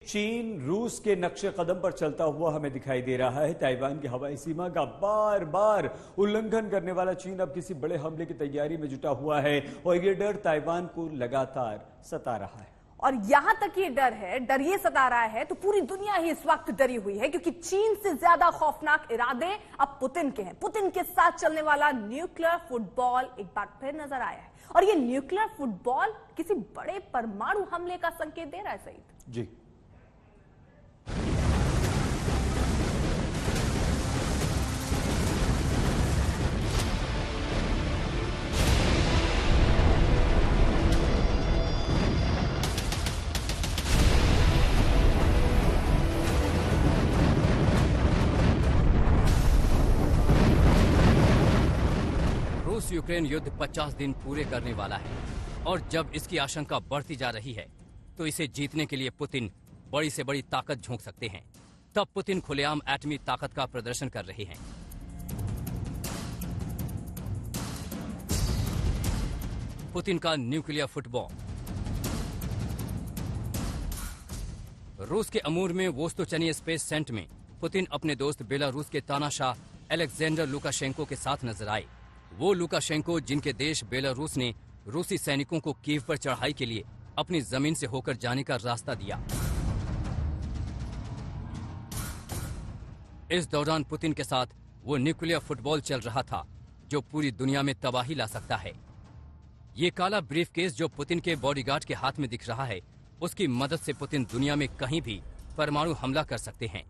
चीन रूस के नक्शे कदम पर चलता हुआ हमें दिखाई दे रहा है। ताइवान की हवाई सीमा का बार बार उल्लंघन करने वाला चीन अब किसी बड़े हमले की तैयारी में जुटा हुआ है और ये डर ताइवान को लगातार सता रहा है। और यहां तक ये डर ये सता रहा है तो पूरी दुनिया ही इस वक्त डरी हुई है, क्योंकि चीन से ज्यादा खौफनाक इरादे अब पुतिन के हैं। पुतिन के साथ चलने वाला न्यूक्लियर फुटबॉल एक बार फिर नजर आया है और ये न्यूक्लियर फुटबॉल किसी बड़े परमाणु हमले का संकेत दे रहा है। सईद जी, रूस यूक्रेन युद्ध 50 दिन पूरे करने वाला है और जब इसकी आशंका बढ़ती जा रही है तो इसे जीतने के लिए पुतिन बड़ी से बड़ी ताकत झोंक सकते हैं। तब पुतिन खुलेआम एटमी ताकत का प्रदर्शन कर रहे हैं। पुतिन का न्यूक्लियर फुटबॉल। रूस के अमूर में वोस्तोचनी स्पेस सेंटर में पुतिन अपने दोस्त बेलारूस के तानाशाह अलेक्जेंडर लुकाशेंको के साथ नजर आए। वो लुकाशेंको जिनके देश बेलारूस ने रूसी सैनिकों को कीव पर चढ़ाई के लिए अपनी जमीन से होकर जाने का रास्ता दिया। इस दौरान पुतिन के साथ वो न्यूक्लियर फुटबॉल चल रहा था जो पूरी दुनिया में तबाही ला सकता है। ये काला ब्रीफकेस जो पुतिन के बॉडीगार्ड के हाथ में दिख रहा है, उसकी मदद से पुतिन दुनिया में कहीं भी परमाणु हमला कर सकते हैं।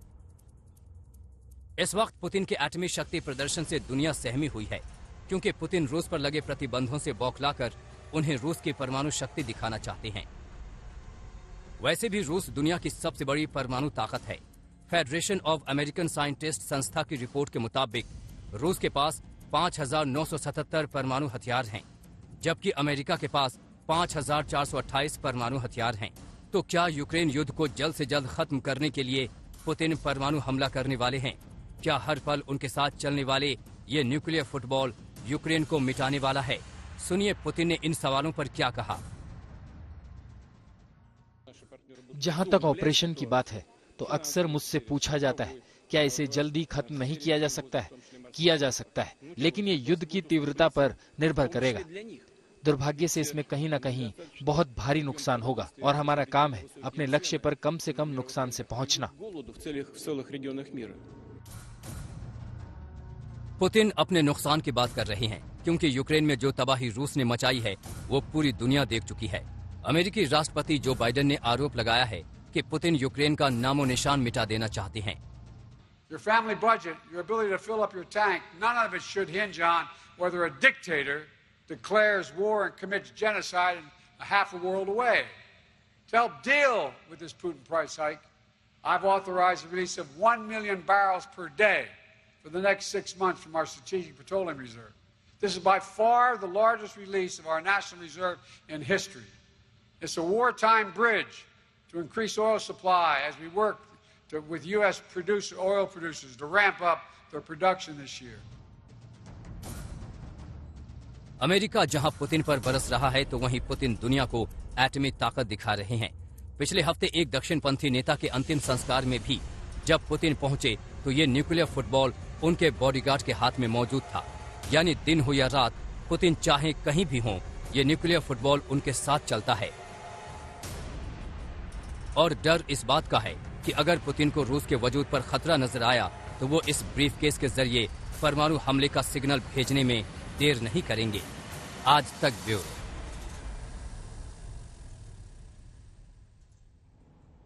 इस वक्त पुतिन के एटमी शक्ति प्रदर्शन से दुनिया सहमी हुई है, क्योंकि पुतिन रूस पर लगे प्रतिबंधों से बौखलाकर उन्हें रूस की परमाणु शक्ति दिखाना चाहते हैं। वैसे भी रूस दुनिया की सबसे बड़ी परमाणु ताकत है। फेडरेशन ऑफ अमेरिकन साइंटिस्ट संस्था की रिपोर्ट के मुताबिक रूस के पास 5,977 परमाणु हथियार हैं, जबकि अमेरिका के पास 5,428 परमाणु हथियार हैं। तो क्या यूक्रेन युद्ध को जल्द से जल्द खत्म करने के लिए पुतिन परमाणु हमला करने वाले हैं? क्या हर पल उनके साथ चलने वाले ये न्यूक्लियर फुटबॉल यूक्रेन को मिटाने वाला है? सुनिए पुतिन ने इन सवालों पर क्या कहा। जहां तक ऑपरेशन की बात है तो अक्सर मुझसे पूछा जाता है क्या इसे जल्दी खत्म नहीं किया जा सकता है? किया जा सकता है, लेकिन ये युद्ध की तीव्रता पर निर्भर करेगा। दुर्भाग्य से इसमें कहीं न कहीं बहुत भारी नुकसान होगा और हमारा काम है अपने लक्ष्य पर कम से कम नुकसान से पहुंचना। पुतिन अपने नुकसान की बात कर रहे हैं, क्योंकि यूक्रेन में जो तबाही रूस ने मचाई है वो पूरी दुनिया देख चुकी है। अमेरिकी राष्ट्रपति जो बाइडेन ने आरोप लगाया है कि पुतिन यूक्रेन का नामो निशान मिटा देना चाहते हैं। Your family budget, your ability to fill up your tank, none of it should hinge on whether a dictator declares war and commits genocide half a world away. To help deal with this Putin price hike, I've authorized the release of 1 million barrels per day for the next 6 months from our Strategic Petroleum Reserve. This is by far the largest release of our national reserve in history. It's a wartime bridge to increase oil supply as we work with U.S. oil producers to ramp up their production this year. America जहां Putin पर बरस रहा है तो वहीं Putin दुनिया को एटमी ताकत दिखा रहे हैं। पिछले हफ्ते एक दक्षिणपंथी नेता के अंतिम संस्कार में भी जब पुतिन पहुंचे तो ये न्यूक्लियर फुटबॉल उनके बॉडीगार्ड के हाथ में मौजूद था। यानी दिन हो या रात, पुतिन चाहे कहीं भी हों, ये न्यूक्लियर फुटबॉल उनके साथ चलता है। और डर इस बात का है कि अगर पुतिन को रूस के वजूद पर खतरा नजर आया तो वो इस ब्रीफकेस के जरिए परमाणु हमले का सिग्नल भेजने में देर नहीं करेंगे। आज तक ब्यूरो।